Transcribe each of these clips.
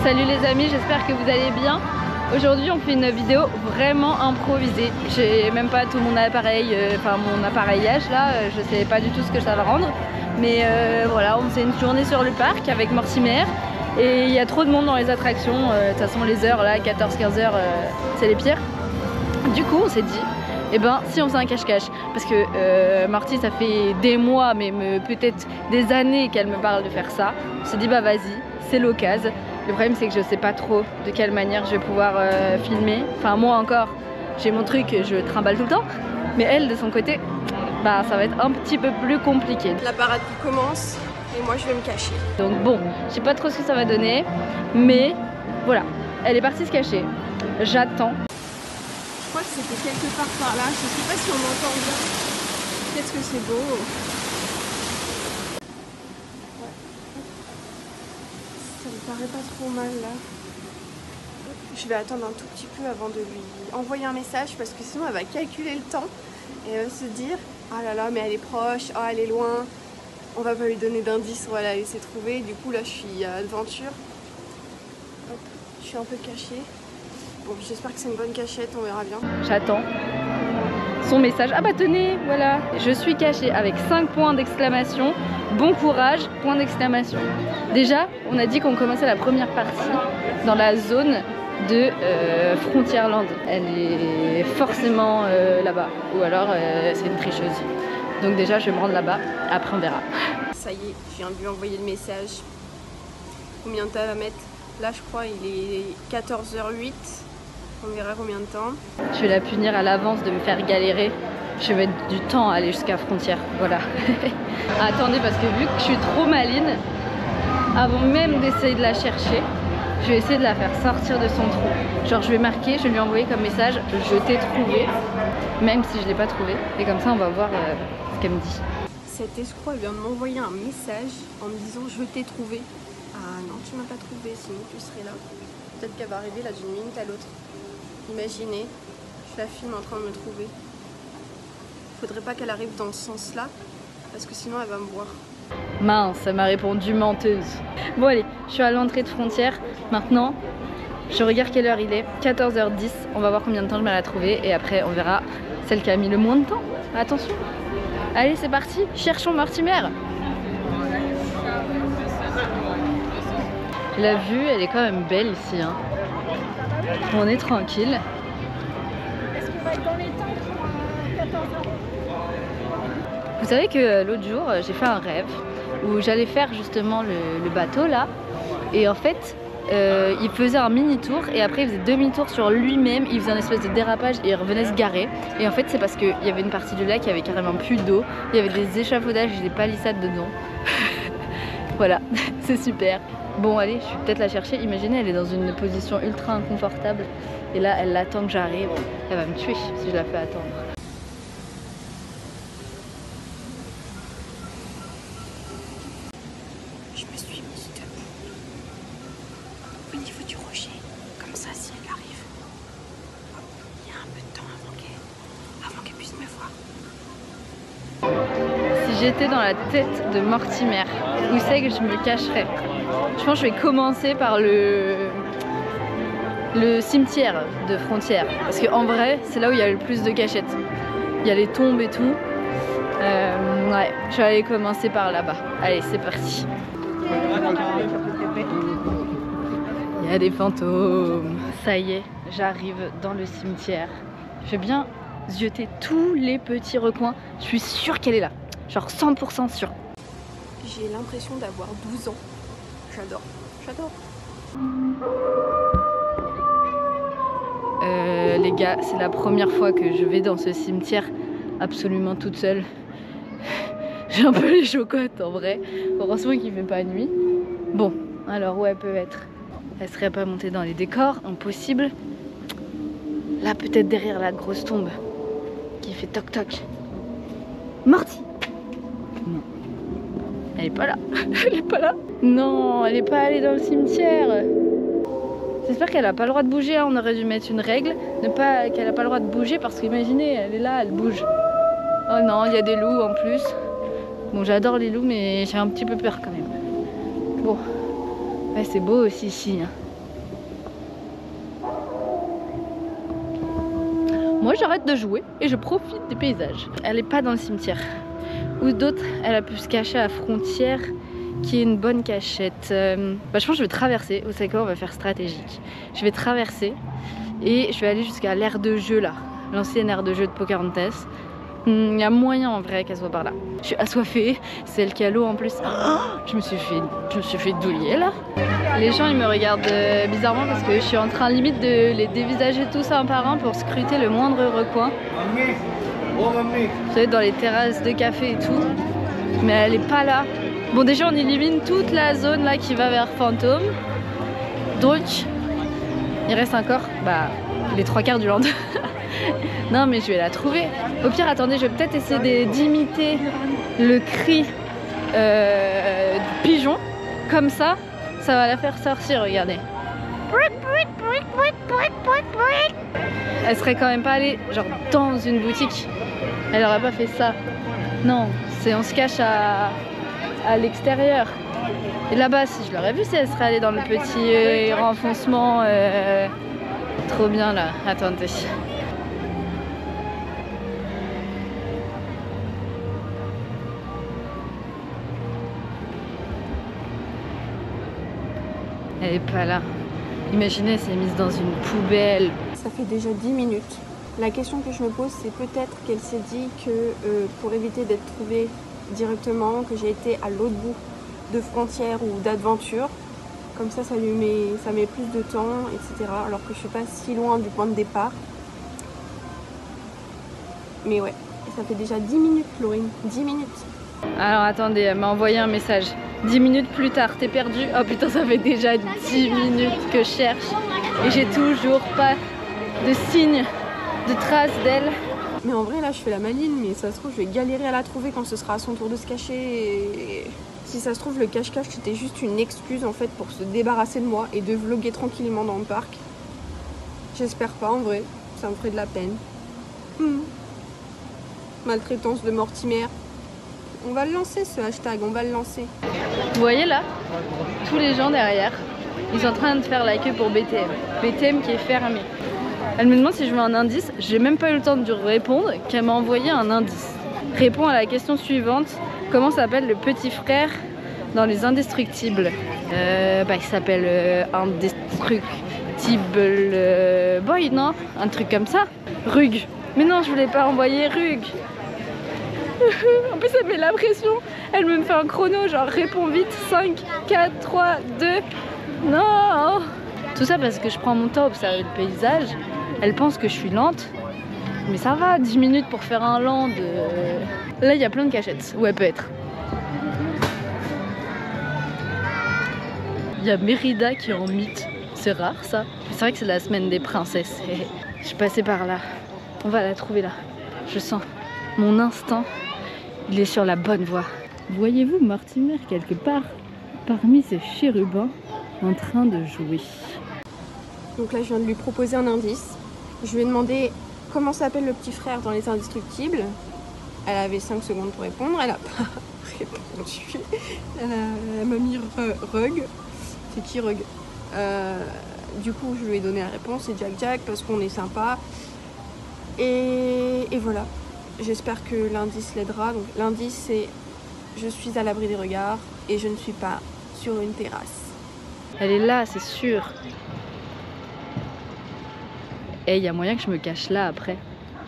Salut les amis, j'espère que vous allez bien. Aujourd'hui on fait une vidéo vraiment improvisée. J'ai même pas tout mon appareil, enfin mon appareillage là, je sais pas du tout ce que ça va rendre. Mais voilà, on faisait une journée sur le parc avec Mortimer. Et il y a trop de monde dans les attractions, de toute façon les heures là, 14-15 heures, c'est les pires. Du coup on s'est dit, eh ben si on faisait un cache-cache, parce que Marty ça fait des mois, mais peut-être des années qu'elle me parle de faire ça. On s'est dit bah vas-y, c'est l'occasion. Le problème c'est que je sais pas trop de quelle manière je vais pouvoir filmer. Enfin moi encore, j'ai mon truc, je trimballe tout le temps. Mais elle de son côté, bah ça va être un petit peu plus compliqué. La parade qui commence et moi je vais me cacher. Donc bon, je sais pas trop ce que ça va donner. Mais voilà, elle est partie se cacher. J'attends. Je crois que c'était quelque part par là, je sais pas si on entend bien. Qu'est-ce que c'est beau. Ça me paraît pas trop mal là. Je vais attendre un tout petit peu avant de lui envoyer un message parce que sinon elle va calculer le temps et elle va se dire ah là là mais elle est proche, ah elle est loin, on va pas lui donner d'indices, on va la laisser trouver. Du coup là je suis à l'aventure. Hop, je suis un peu cachée. Bon j'espère que c'est une bonne cachette, on verra bien. J'attends son message. Ah bah tenez, voilà. Je suis cachée avec 5 points d'exclamation. Bon courage, point d'exclamation. Déjà, on a dit qu'on commençait la première partie dans la zone de Frontierland. Elle est forcément là-bas. Ou alors c'est une tricheuse. Donc déjà, je vais me rendre là-bas. Après, on verra. Ça y est, je viens de lui envoyer le message. Combien de temps elle va mettre? Là, je crois il est 14h08. On verra combien de temps. Je vais la punir à l'avance de me faire galérer. Je vais mettre du temps à aller jusqu'à Frontière. Voilà. Attendez, parce que vu que je suis trop maline, avant même d'essayer de la chercher, je vais essayer de la faire sortir de son trou. Genre je vais marquer, je vais lui envoyer comme message « Je t'ai trouvé », même si je ne l'ai pas trouvé. Et comme ça on va voir ce qu'elle me dit. Cet escroc vient de m'envoyer un message en me disant « Je t'ai trouvé ». Ah non, tu m'as pas trouvé, sinon tu serais là. Peut-être qu'elle va arriver là d'une minute à l'autre. Imaginez, je la filme en train de me trouver. Faudrait pas qu'elle arrive dans ce sens-là, parce que sinon elle va me voir. Mince, elle m'a répondu menteuse. Bon allez, je suis à l'entrée de Frontière. Maintenant, je regarde quelle heure il est. 14h10, on va voir combien de temps je vais la trouver. Et après, on verra celle qui a mis le moins de temps. Attention. Allez, c'est parti, cherchons Mortimer. La vue, elle est quand même belle ici. Hein. On est tranquille. Est-ce qu'on va être dans les temps pour 14h? Vous savez que l'autre jour, j'ai fait un rêve où j'allais faire justement le bateau là. Et en fait, il faisait un mini-tour et après il faisait demi-tour sur lui-même. Il faisait un espèce de dérapage et il revenait se garer. Et en fait, c'est parce qu'il y avait une partie du lac qui avait carrément plus d'eau. Il y avait des échafaudages et des palissades dedans. Voilà, c'est super. Bon allez, je vais peut-être la chercher. Imaginez, elle est dans une position ultra inconfortable. Et là, elle attend que j'arrive. Elle va me tuer si je la fais attendre. Je me suis mise debout au niveau du rocher. Comme ça, si elle arrive, hop, il y a un peu de temps avant qu'elle puisse me voir. Si j'étais dans la tête de Mortimer, où c'est que je me cacherais? Je pense que je vais commencer par le cimetière de Frontière. Parce qu'en vrai, c'est là où il y a le plus de cachettes. Il y a les tombes et tout. Ouais, je vais aller commencer par là-bas. Allez, c'est parti. Il y a des fantômes. Ça y est, j'arrive dans le cimetière. Je vais bien zioter tous les petits recoins. Je suis sûre qu'elle est là. Genre 100% sûre. J'ai l'impression d'avoir 12 ans. J'adore, j'adore. Les gars, c'est la première fois que je vais dans ce cimetière absolument toute seule. J'ai un peu les chocottes en vrai. Heureusement qu'il fait pas nuit. Bon, alors où elle peut être? Elle serait pas montée dans les décors, impossible. Là, peut-être derrière la grosse tombe qui fait toc toc. Morty! Non. Elle est pas là. Elle est pas là. Non, elle est pas allée dans le cimetière. J'espère qu'elle a pas le droit de bouger. Hein. On aurait dû mettre une règle, qu'elle a pas le droit de bouger parce qu'imaginez, elle est là, elle bouge. Oh non, il y a des loups en plus. Bon, j'adore les loups, mais j'ai un petit peu peur quand même. Bon, ouais, c'est beau aussi ici. Hein. Moi j'arrête de jouer et je profite des paysages. Elle est pas dans le cimetière. Ou d'autres, elle a pu se cacher à la frontière, qui est une bonne cachette. Je pense que je vais traverser. Vous savez quoi, on va faire stratégique. Je vais traverser et je vais aller jusqu'à l'aire de jeu là, l'ancienne aire de jeu de Pocahontas. Il y a moyen en vrai qu'elle soit par là. Je suis assoiffée, c'est elle qui a l'eau en plus. Oh, je me suis fait douiller là. Les gens ils me regardent bizarrement parce que je suis en train limite de les dévisager tous un par un pour scruter le moindre recoin. Vous savez, dans les terrasses de café et tout. Mais elle est pas là. Bon, déjà on élimine toute la zone là qui va vers Fantôme. Donc il reste encore les 3/4 du land. Non mais je vais la trouver. Au pire attendez, je vais peut-être essayer d'imiter le cri du pigeon. Comme ça va la faire sortir, regardez. Elle serait quand même pas allée genre dans une boutique. Elle aurait pas fait ça. Non, on se cache à l'extérieur. Et là-bas, si je l'aurais vue, si elle serait allée dans le petit renfoncement. Trop bien là, attendez. Elle est pas là. Imaginez, elle s'est mise dans une poubelle. Ça fait déjà 10 minutes. La question que je me pose, c'est peut-être qu'elle s'est dit que pour éviter d'être trouvée directement, que j'ai été à l'autre bout de frontière ou d'aventure. Comme ça, ça met plus de temps, etc. Alors que je suis pas si loin du point de départ. Mais ouais, ça fait déjà 10 minutes, Laurine. 10 minutes. Alors attendez, elle m'a envoyé un message. 10 minutes plus tard, t'es perdu. Oh putain, ça fait déjà 10 minutes que je cherche. Et j'ai toujours pas de signe, de traces d'elle. Mais en vrai, là, je fais la maline, mais ça se trouve, je vais galérer à la trouver quand ce sera à son tour de se cacher. Et si ça se trouve, le cache-cache, c'était juste une excuse, en fait, pour se débarrasser de moi et de vlogger tranquillement dans le parc. J'espère pas, en vrai. Ça me ferait de la peine. Maltraitance de Mortimer. On va le lancer, ce hashtag, on va le lancer. Vous voyez là, tous les gens derrière, ils sont en train de faire la queue pour BTM. BTM qui est fermé. Elle me demande si je veux un indice. J'ai même pas eu le temps de lui répondre qu'elle m'a envoyé un indice. Réponds à la question suivante. Comment s'appelle le petit frère dans les Indestructibles? Il s'appelle Indestructible Boy, non? Un truc comme ça. Rug. Mais non, je voulais pas envoyer Rug. En plus elle met la pression. Elle me fait un chrono genre réponds vite. 5, 4, 3, 2. Non. Tout ça parce que je prends mon temps à observer le paysage. Elle pense que je suis lente. Mais ça va, 10 minutes pour faire un land. Là il y a plein de cachettes où elle peut être. Il y a Mérida qui est en mythe. C'est rare ça. C'est vrai que c'est la semaine des princesses. Je suis passée par là. On va la trouver là. Je sens mon instinct. Il est sur la bonne voie. Voyez-vous Mortimer quelque part parmi ces chérubins en train de jouer? Donc là je viens de lui proposer un indice. Je lui ai demandé comment s'appelle le petit frère dans les Indestructibles. Elle avait 5 secondes pour répondre. Elle a pas répondu. Elle m'a mis Rug. C'est qui Rug? Du coup je lui ai donné la réponse. C'est Jack Jack parce qu'on est sympa. Et voilà. J'espère que l'indice l'aidera. Donc l'indice c'est je suis à l'abri des regards et je ne suis pas sur une terrasse. Elle est là, c'est sûr. Et il y a moyen que je me cache là après.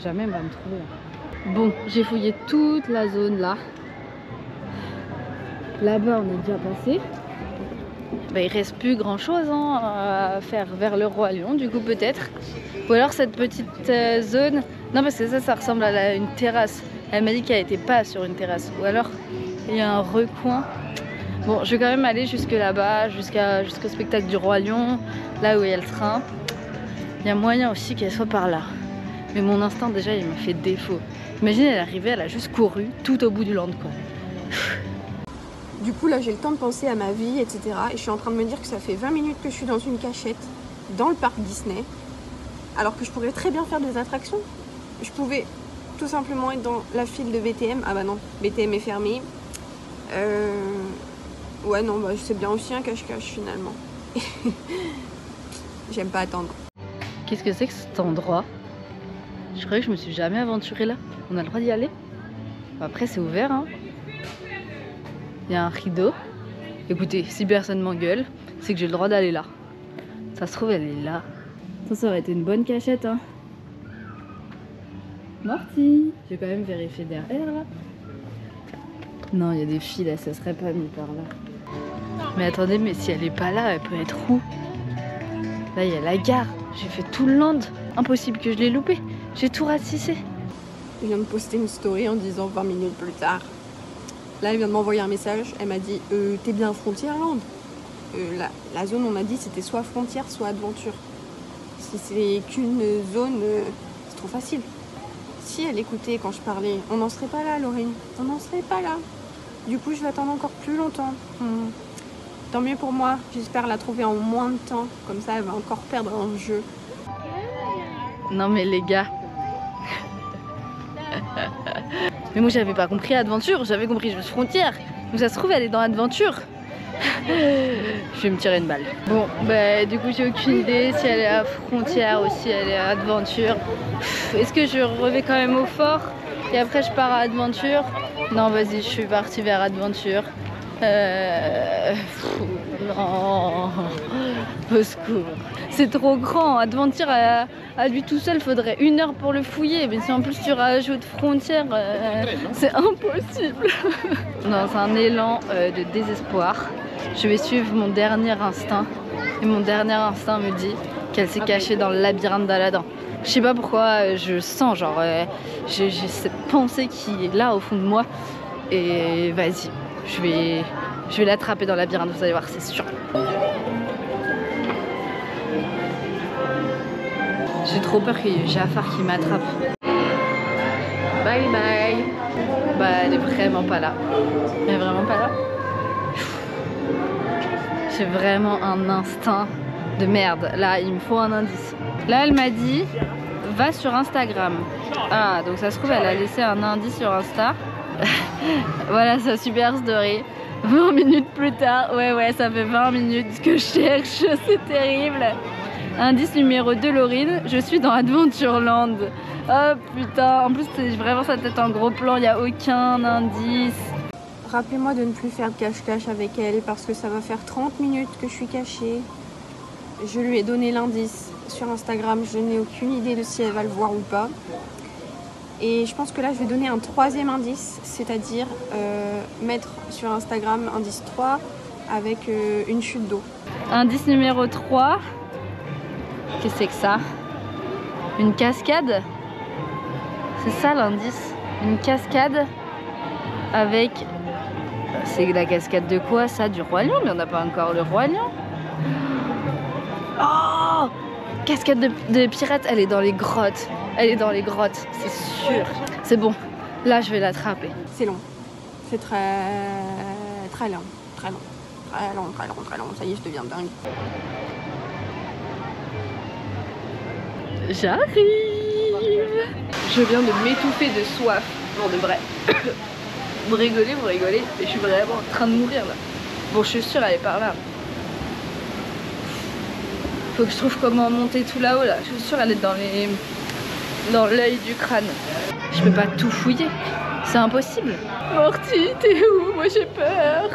Jamais elle va me trouver là. Bon, j'ai fouillé toute la zone là. Là-bas on est déjà passé. Il reste plus grand chose à faire vers le Roi Lion du coup peut-être. Ou alors cette petite zone. Non parce que ça ressemble à une terrasse. Elle m'a dit qu'elle n'était pas sur une terrasse. Ou alors il y a un recoin. Bon je vais quand même aller jusque là-bas, jusqu'au spectacle du Roi Lion. Là où il y a le train. Il y a moyen aussi qu'elle soit par là. Mais mon instinct déjà il me fait défaut. Imaginez elle est arrivée, elle a juste couru tout au bout du land quoi. Du coup là j'ai le temps de penser à ma vie etc. Et je suis en train de me dire que ça fait 20 minutes que je suis dans une cachette dans le parc Disney. Alors que je pourrais très bien faire des attractions. Je pouvais tout simplement être dans la file de BTM. Ah bah non, BTM est fermé. Ouais non, c'est bien aussi un cache-cache finalement. J'aime pas attendre. Qu'est-ce que c'est que cet endroit? Je croyais que je me suis jamais aventurée là. On a le droit d'y aller? Après c'est ouvert hein. Il y a un rideau. Écoutez, si personne m'engueule, c'est que j'ai le droit d'aller là. Ça se trouve elle est là. Ça aurait été une bonne cachette hein. Morty, je vais quand même vérifier derrière là. Non, il y a des filles là, ça serait pas mis par là. Mais attendez, mais si elle est pas là, elle peut être où? Là, il y a la gare. J'ai fait tout le land. Impossible que je l'ai loupé. J'ai tout ratissé. Je viens de poster une story en disant 20 minutes plus tard. Là, elle vient de m'envoyer un message. Elle m'a dit t'es bien Frontierland. La zone, on m'a dit, c'était soit frontière, soit aventure. Si c'est qu'une zone, c'est trop facile. Si elle écoutait quand je parlais, on n'en serait pas là, Laurine. On n'en serait pas là. Du coup, je vais attendre encore plus longtemps. Tant mieux pour moi. J'espère la trouver en moins de temps. Comme ça, elle va encore perdre un jeu. Non mais les gars. Mais moi, j'avais pas compris Adventure. J'avais compris juste Frontière. Donc ça se trouve, elle est dans Adventure. Je vais me tirer une balle. Bon, bah du coup j'ai aucune idée si elle est à Frontière ou si elle est à Adventure. Est-ce que je revais quand même au fort et après je pars à Adventure? Non, vas-y, je suis partie vers Adventure. Non, au secours. C'est trop grand. Adventure à lui tout seul, faudrait 1 heure pour le fouiller. Mais si en plus tu rajoutes Frontière, c'est impossible. Non, c'est un élan de désespoir. Je vais suivre mon dernier instinct. Et mon dernier instinct me dit qu'elle s'est cachée dans le labyrinthe d'Aladin. Je sais pas pourquoi, je sens genre, j'ai cette pensée qui est là au fond de moi. Et vas-y, je vais l'attraper dans le labyrinthe, vous allez voir, c'est sûr. J'ai trop peur qu'il y ait Jafar qui m'attrape. Bye bye. Bah elle est vraiment pas là. Elle est vraiment pas là. J'ai vraiment un instinct de merde. Là, il me faut un indice. Là, elle m'a dit, va sur Instagram. Ah, donc ça se trouve, elle a laissé un indice sur Insta. Voilà sa super story. 20 minutes plus tard. Ouais, ça fait 20 minutes que je cherche. C'est terrible. Indice numéro 2, Laurine. Je suis dans Adventureland. Oh putain. En plus, c'est vraiment sa tête en gros plan. Il n'y a aucun indice. Rappelez-moi de ne plus faire de cache-cache avec elle parce que ça va faire 30 minutes que je suis cachée. Je lui ai donné l'indice sur Instagram. Je n'ai aucune idée de si elle va le voir ou pas. Et je pense que là, je vais donner un 3e indice, c'est-à-dire mettre sur Instagram indice 3 avec une chute d'eau. Indice numéro 3. Qu'est-ce que c'est que ça? Une cascade? C'est ça l'indice? Une cascade avec... C'est la cascade de quoi ça? Du Roi Lion? Mais on n'a pas encore le Roi Lion. Oh! Cascade de pirates, elle est dans les grottes. Elle est dans les grottes, c'est sûr. C'est bon, là je vais l'attraper. C'est long. C'est très long. Très long. Très long, très long, très long. Ça y est, je deviens dingue. J'arrive. Je viens de m'étouffer de soif. Pour de vrai. Vous rigolez, et je suis vraiment en train de mourir là. Bon, je suis sûre elle est par là. Faut que je trouve comment monter tout là-haut là. Je suis sûre elle est dans l'œil du crâne. Je peux pas tout fouiller. C'est impossible. Morty, t'es où? Moi j'ai peur.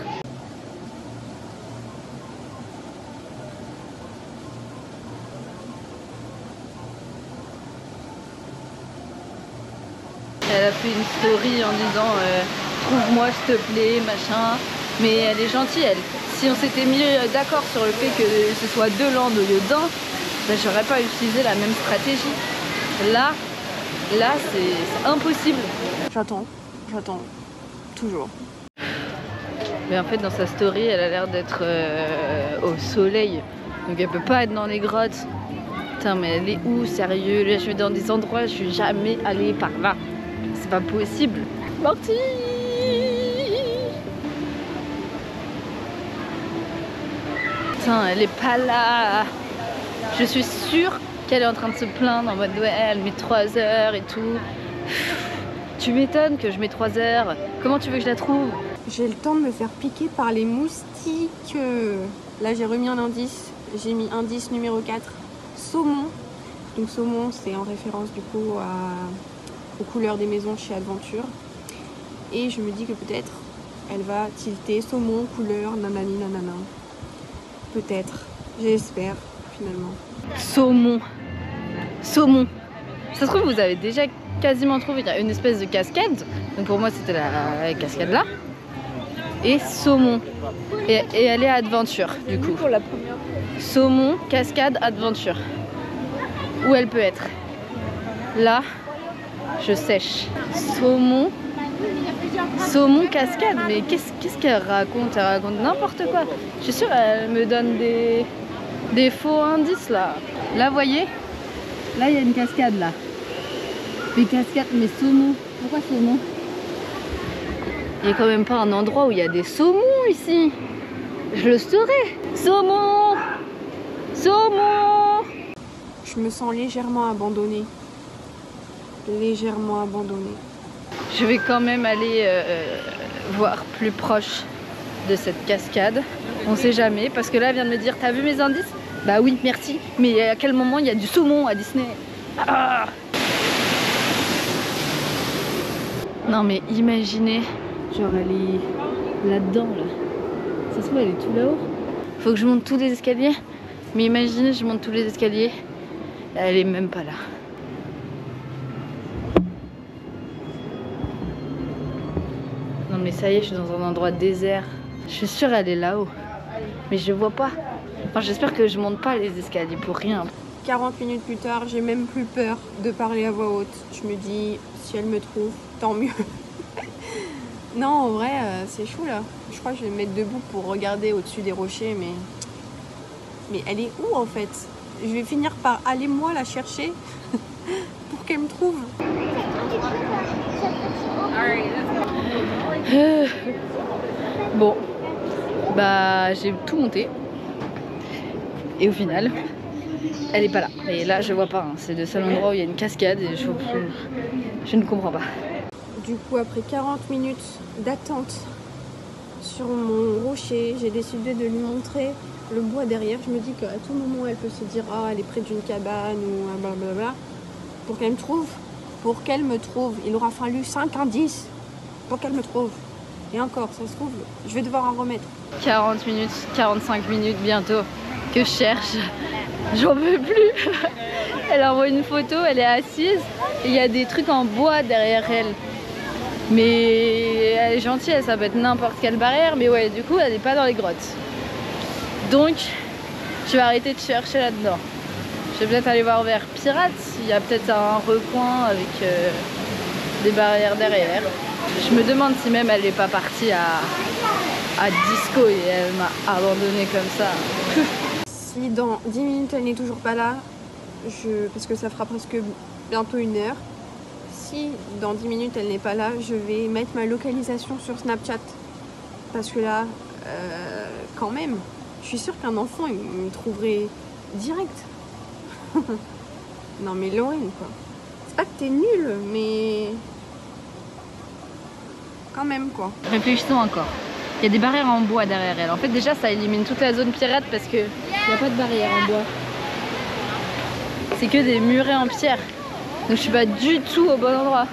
Elle a fait une story en disant trouve-moi s'il te plaît, machin. Mais elle est gentille elle. Si on s'était mis d'accord sur le fait que ce soit 2 landes au lieu d'un, ben, j'aurais pas utilisé la même stratégie. Là c'est impossible. J'attends, toujours. Mais en fait dans sa story elle a l'air d'être au soleil. Donc elle peut pas être dans les grottes. Putain mais elle est où sérieux? Là je vais dans des endroits, je suis jamais allée par là. C'est pas possible. Morty! Putain elle est pas là. Je suis sûre qu'elle est en train de se plaindre en mode ouais elle met 3 heures et tout. Tu m'étonnes que je mets 3 heures. Comment tu veux que je la trouve? J'ai le temps de me faire piquer par les moustiques. Là j'ai remis un indice. J'ai mis indice numéro 4. Saumon. Donc saumon, c'est en référence du coup aux couleurs des maisons chez Adventure. Et je me dis que peut-être elle va tilter saumon, couleur, nanani nanana. Peut-être, j'espère finalement. Saumon. Saumon. Ça se trouve, vous avez déjà quasiment trouvé. Il y a une espèce de cascade. Donc pour moi, c'était la cascade là. Et saumon. Et elle est à Adventure, du coup. Pour la première fois. Saumon, cascade, Adventure. Où elle peut être? Là, je sèche. Saumon. Saumon, cascade. Mais qu'est-ce qu'elle raconte? Elle raconte n'importe quoi. Je suis sûre, elle me donne des faux indices là. Là, vous voyez? Là, il y a une cascade là. Mais cascade, mais saumon. Pourquoi saumon? Il n'y a quand même pas un endroit où il y a des saumons ici. Je le saurais. Saumon! Saumon! Je me sens légèrement abandonnée. Légèrement abandonnée. Je vais quand même aller voir plus proche de cette cascade. On sait jamais, parce que là, elle vient de me dire, t'as vu mes indices? Bah oui, merci. Mais à quel moment il y a du saumon à Disney? Ah! Non mais imaginez, genre elle est là-dedans là. Ça se trouve elle est tout là-haut. Faut que je monte tous les escaliers. Mais imaginez, je monte tous les escaliers. Elle est même pas là. Non mais ça y est, je suis dans un endroit désert. Je suis sûre elle est là-haut. Mais je vois pas. Enfin j'espère que je monte pas les escaliers pour rien. 40 minutes plus tard, j'ai même plus peur de parler à voix haute. Je me dis, si elle me trouve, tant mieux. Non, en vrai, c'est chou là. Je crois que je vais me mettre debout pour regarder au-dessus des rochers, mais elle est où en fait? Je vais finir par aller moi la chercher pour qu'elle me trouve. Bon, bah j'ai tout monté. Et au final, elle est pas là. Et là, je vois pas. Hein. C'est le seul endroit où il y a une cascade et je ne comprends pas. Du coup, après 40 minutes d'attente sur mon rocher, j'ai décidé de lui montrer le bois derrière. Je me dis qu'à tout moment, elle peut se dire « Ah, elle est près d'une cabane » ou blablabla. Pour qu'elle me trouve. Pour qu'elle me trouve. Il aura fallu 5 indices pour qu'elle me trouve. Et encore, ça se trouve, je vais devoir en remettre. 40 minutes, 45 minutes bientôt que je cherche. J'en veux plus. Elle envoie une photo, elle est assise et il y a des trucs en bois derrière elle. Mais elle est gentille, ça peut être n'importe quelle barrière, mais ouais, du coup, elle n'est pas dans les grottes. Donc, je vais arrêter de chercher là-dedans. Je vais peut-être aller voir vers Pirates, il y a peut-être un recoin avec des barrières derrière. Je me demande si même elle n'est pas partie à Disco et elle m'a abandonnée comme ça. Si dans 10 minutes elle n'est toujours pas là, parce que ça fera presque bientôt 1 heure, si dans 10 minutes elle n'est pas là, je vais mettre ma localisation sur Snapchat. Parce que là, quand même, je suis sûre qu'un enfant il me trouverait direct. Non mais Laurine quoi. C'est pas que t'es nulle, mais quand même quoi. Réfléchissons encore. Il y a des barrières en bois derrière elle. En fait déjà ça élimine toute la zone pirate parce que il n'y a pas de barrière en bois. C'est que des murets en pierre. Donc je suis pas du tout au bon endroit.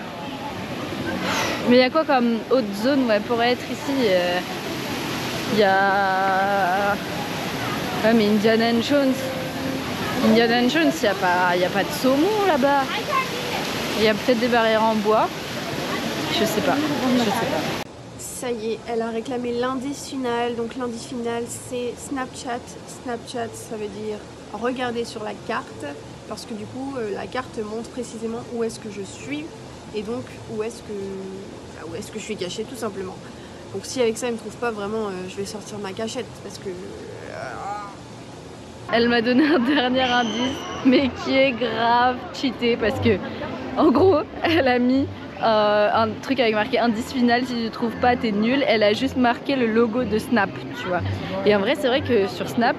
Mais il y a quoi comme autre zone où elle pourrait être ici? Il y a... Ouais mais Indiana Jones. Indiana Jones, il n'y a pas de saumon là-bas. Il y a peut-être des barrières en bois. Je sais pas. Je sais pas. Ça y est, elle a réclamé l'indice final. Donc l'indice final c'est Snapchat. Snapchat ça veut dire regarder sur la carte. Parce que du coup la carte montre précisément où est-ce que je suis. Et donc où est-ce que je suis cachée tout simplement. Donc si avec ça elle me trouve pas vraiment, je vais sortir ma cachette. Parce que... Elle m'a donné un dernier indice, mais qui est grave cheaté parce que, en gros, elle a mis un truc avec marqué indice final, si tu trouves pas, t'es nul. Elle a juste marqué le logo de Snap, tu vois. Et en vrai, c'est vrai que sur Snap,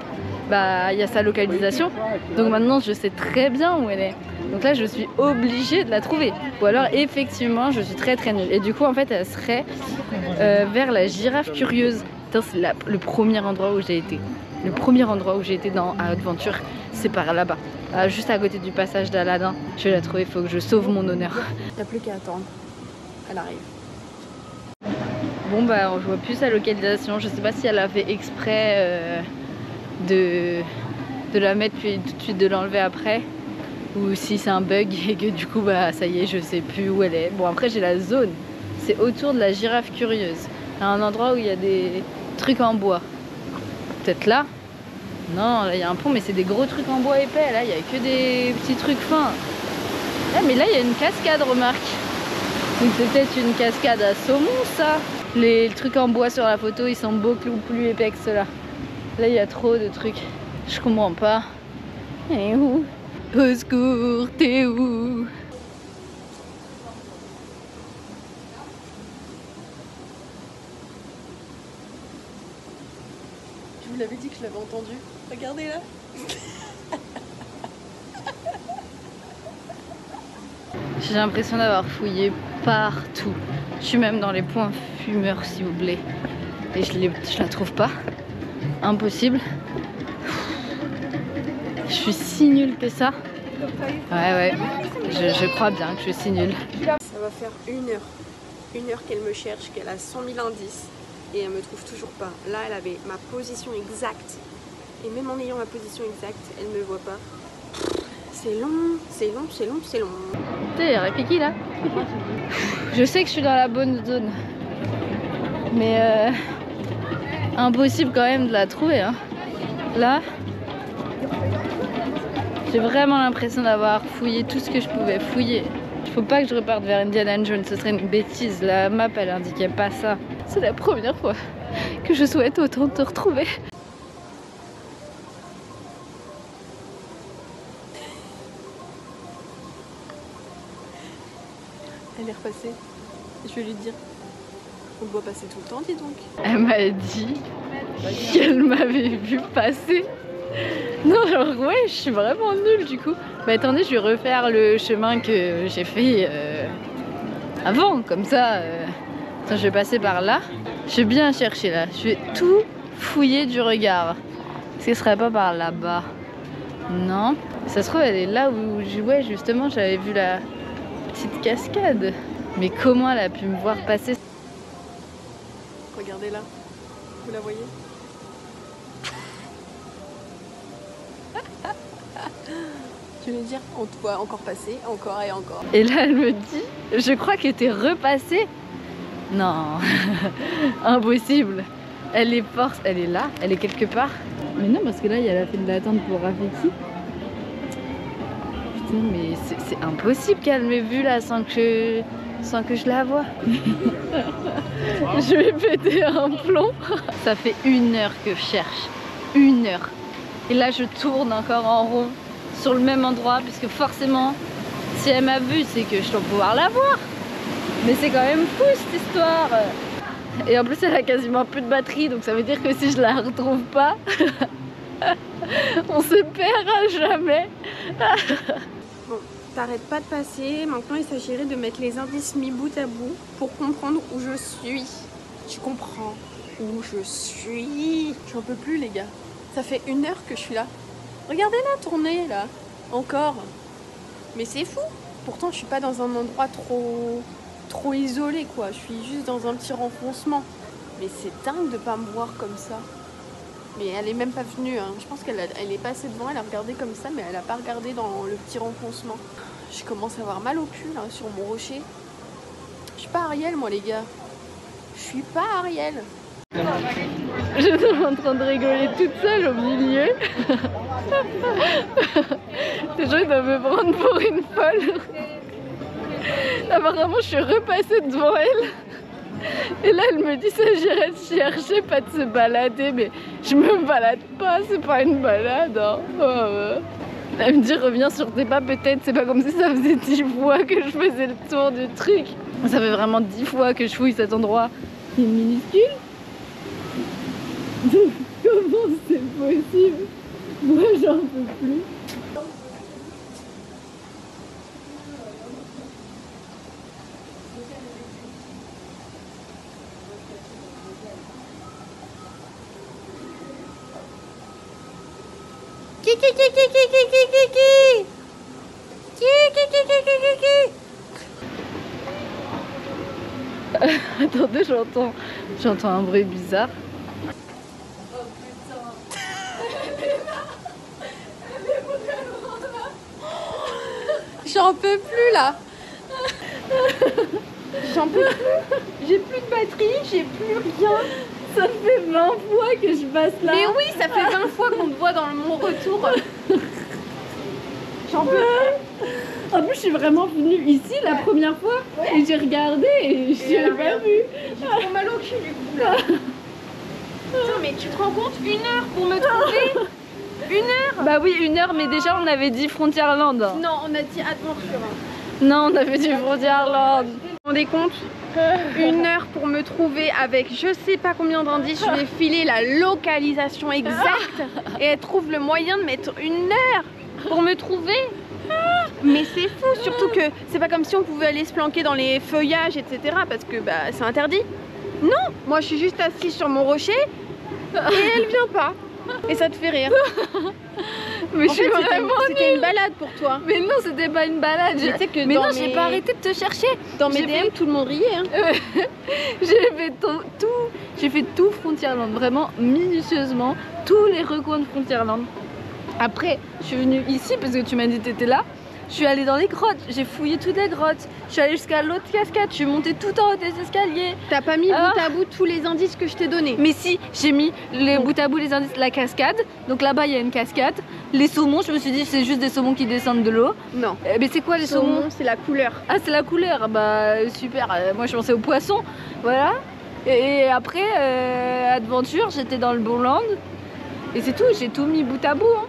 bah, y a sa localisation. Donc maintenant, je sais très bien où elle est. Donc là, je suis obligée de la trouver. Ou alors, effectivement, je suis très très nulle. Et du coup, en fait, elle serait vers la girafe curieuse. C'est le premier endroit où j'ai été. Le premier endroit où j'ai été dans Adventure, c'est par là-bas. juste à côté du passage d'Aladin. Je vais la trouver, il faut que je sauve mon honneur. T'as plus qu'à attendre. Elle arrive. Bon bah je vois plus sa localisation, je sais pas si elle a fait exprès de la mettre puis tout de suite de l'enlever après, ou si c'est un bug et que du coup bah ça y est je sais plus où elle est. Bon après j'ai la zone, c'est autour de la girafe curieuse, à un endroit où il y a des trucs en bois. Peut-être là? Non, là il y a un pont mais c'est des gros trucs en bois épais, là il y a que des petits trucs fins. Ah mais là il y a une cascade, remarque. Donc c'est peut-être une cascade à saumon ça. Les trucs en bois sur la photo ils sont beaucoup plus épais que ceux-là. Là il y a trop de trucs. Je comprends pas. Et où? Au secours, t'es où? Je vous l'avais dit que je l'avais entendu. Regardez là. J'ai l'impression d'avoir fouillé partout. Je suis même dans les points fumeurs s'il vous plaît. Et je la trouve pas. Impossible. Je suis si nulle que ça. Ouais, je crois bien que je suis si nulle. Ça va faire 1 heure. 1 heure qu'elle me cherche, qu'elle a 100 000 indices. Et elle me trouve toujours pas. Là, elle avait ma position exacte. Et même en ayant ma position exacte, elle me voit pas. C'est long, c'est long, c'est long, c'est long. Tu sais, il y a Rafiki là. Je sais que je suis dans la bonne zone. Mais impossible quand même de la trouver. Hein. Là, j'ai vraiment l'impression d'avoir fouillé tout ce que je pouvais fouiller. Il faut pas que je reparte vers Indiana Jones, ce serait une bêtise. La map, elle indiquait pas ça. C'est la première fois que je souhaite autant te retrouver. Elle est repassée. Je vais lui dire. On doit passer tout le temps, dis donc. Elle m'a dit qu'elle m'avait vu passer. Non, genre ouais, je suis vraiment nulle du coup. Bah attendez, je vais refaire le chemin que j'ai fait avant, comme ça. Attends, je vais passer par là. Je vais bien chercher là. Je vais tout fouiller du regard. Est-ce qu'elle serait pas par là-bas? Non. Ça se trouve, elle est là où ouais, justement, j'avais vu la petite cascade. Mais comment elle a pu me voir passer? Regardez là. Vous la voyez? Je vais dire, on te voit encore passer, encore et encore. Et là, elle me dit, je crois qu'elle était repassée. Non, impossible. Elle est forte, elle est là, elle est quelque part. Mais non, parce que là, il y a la file d'attente pour Rafiki. Putain, mais c'est impossible qu'elle m'ait vue là sans que je la voie. Je vais péter un plomb. Ça fait 1 heure que je cherche. 1 heure. Et là, je tourne encore en rond sur le même endroit, puisque forcément, si elle m'a vue, c'est que je dois pouvoir la voir. Mais c'est quand même fou cette histoire. Et en plus, elle a quasiment plus de batterie, donc ça veut dire que si je la retrouve pas, on se perd à jamais. Bon, t'arrêtes pas de passer. Maintenant, il s'agirait de mettre les indices mis bout à bout pour comprendre où je suis. Tu comprends où je suis? J'en peux plus, les gars. Ça fait 1 heure que je suis là. Regardez-la tourner, là. Encore. Mais c'est fou. Pourtant, je suis pas dans un endroit trop isolé, quoi. Je suis juste dans un petit renfoncement. Mais c'est dingue de pas me voir comme ça. Mais elle est même pas venue, hein. Je pense qu'elle est passée devant, elle a regardé comme ça, mais elle a pas regardé dans le petit renfoncement. Je commence à avoir mal au cul, là, sur mon rocher. Je suis pas Ariel, moi, les gars. Je suis pas Ariel. Je suis en train de rigoler toute seule au milieu. Les gens ils doivent me prendre pour une folle. Apparemment, je suis repassée devant elle. Et là, elle me dit ça, j'irai te chercher, pas de se balader. Mais je me balade pas, c'est pas une balade. Hein. Elle me dit reviens sur tes pas, peut-être. C'est pas comme si ça faisait 10 fois que je faisais le tour du truc. Ça fait vraiment 10 fois que je fouille cet endroit qui est minuscule. Donc comment c'est possible? Moi j'en peux plus. Kiki. Attendez, j'entends un bruit bizarre. Oh putain. J'en peux plus là. J'en peux plus. J'ai plus de batterie, j'ai plus rien. Ça fait 20 fois que je passe là. Mais oui, ça fait 20 fois qu'on te voit dans mon retour. J'en peux plus. En plus, je suis vraiment venue ici la première fois et j'ai regardé et je l'ai pas vu. J'ai trop mal au cul du coup là. Putain, mais tu te rends compte, 1 heure pour me trouver? 1 heure? Bah oui, 1 heure, mais déjà on avait dit Frontierland. Non, on a dit Adventure. Non, on avait dit Frontierland. Vous vous rendez compte? 1 heure pour me trouver avec je sais pas combien d'indices. Je lui ai filé la localisation exacte et elle trouve le moyen de mettre 1 heure pour me trouver. Mais c'est fou, surtout que c'est pas comme si on pouvait aller se planquer dans les feuillages, etc. Parce que bah, c'est interdit. Non, moi je suis juste assise sur mon rocher et elle vient pas. Et ça te fait rire. Mais je suis vraiment c'était une balade pour toi. Mais non, c'était pas une balade. Mais tu sais que mais dans non, mes... j'ai pas arrêté de te chercher. Dans mes DM, tout le monde riait. Hein. J'ai fait tout Frontierland, vraiment minutieusement, tous les recoins de Frontierland. Après, je suis venue ici parce que tu m'as dit que t'étais là. Je suis allée dans les grottes, j'ai fouillé toutes les grottes. Je suis allée jusqu'à l'autre cascade, je suis montée tout en haut des escaliers. T'as pas mis bout à bout tous les indices que je t'ai donnés? Mais si, j'ai mis les bout à bout les indices. La cascade, donc là-bas il y a une cascade. Les saumons, je me suis dit c'est juste des saumons qui descendent de l'eau. Non. Mais c'est quoi les saumons? C'est la couleur. Ah, c'est la couleur, bah super. Moi je pensais aux poissons, voilà. Et après, Adventure, j'étais dans le bon land. Et c'est tout, j'ai tout mis bout à bout. Hein.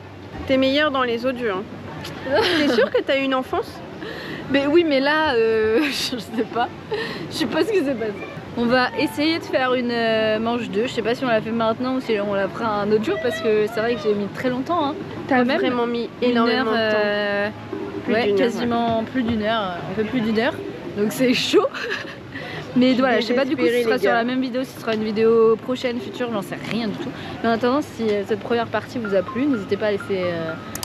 T'es meilleure dans les autres jeux. Hein. T'es sûre que t'as eu une enfance? Mais oui, mais là, je sais pas. Je sais pas ce qui s'est passé. On va essayer de faire une manche 2. Je sais pas si on la fait maintenant ou si on la fera un autre jour parce que c'est vrai que j'ai mis très longtemps. Hein. T'as vraiment mis énormément de temps. Ouais, quasiment plus d'1 heure. On fait plus d'1 heure. Donc c'est chaud. Mais voilà, je sais pas du coup si ce sera sur la même vidéo, si ce sera une vidéo prochaine, future, j'en sais rien du tout. Mais en attendant, si cette première partie vous a plu, n'hésitez pas à laisser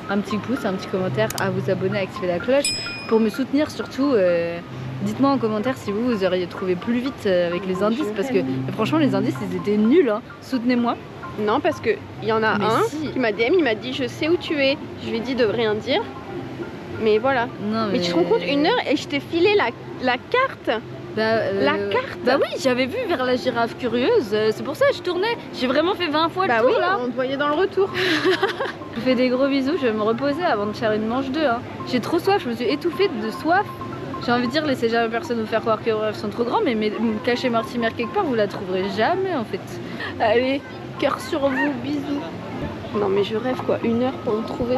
un petit pouce, un petit commentaire, à vous abonner, à activer la cloche pour me soutenir surtout. Dites-moi en commentaire si vous auriez trouvé plus vite avec les indices parce que franchement les indices ils étaient nuls, hein. Soutenez-moi. Non, parce qu'il y en a qui m'a DM, il m'a dit je sais où tu es. Je lui ai dit de rien dire. Mais voilà. Non, mais tu te rends compte, 1 heure et je t'ai filé la carte. La carte. Bah oui, j'avais vu vers la girafe curieuse, c'est pour ça que je tournais. J'ai vraiment fait 20 fois le tour là. On te voyait dans le retour. Je vous fais des gros bisous, je vais me reposer avant de faire une manche 2. Hein. J'ai trop soif, je me suis étouffée de soif. J'ai envie de dire, laissez jamais personne vous faire croire que vos rêves sont trop grands, mais cachez Mortimer quelque part, vous la trouverez jamais en fait. Allez, cœur sur vous, bisous. Non mais je rêve quoi, 1 heure pour me trouver.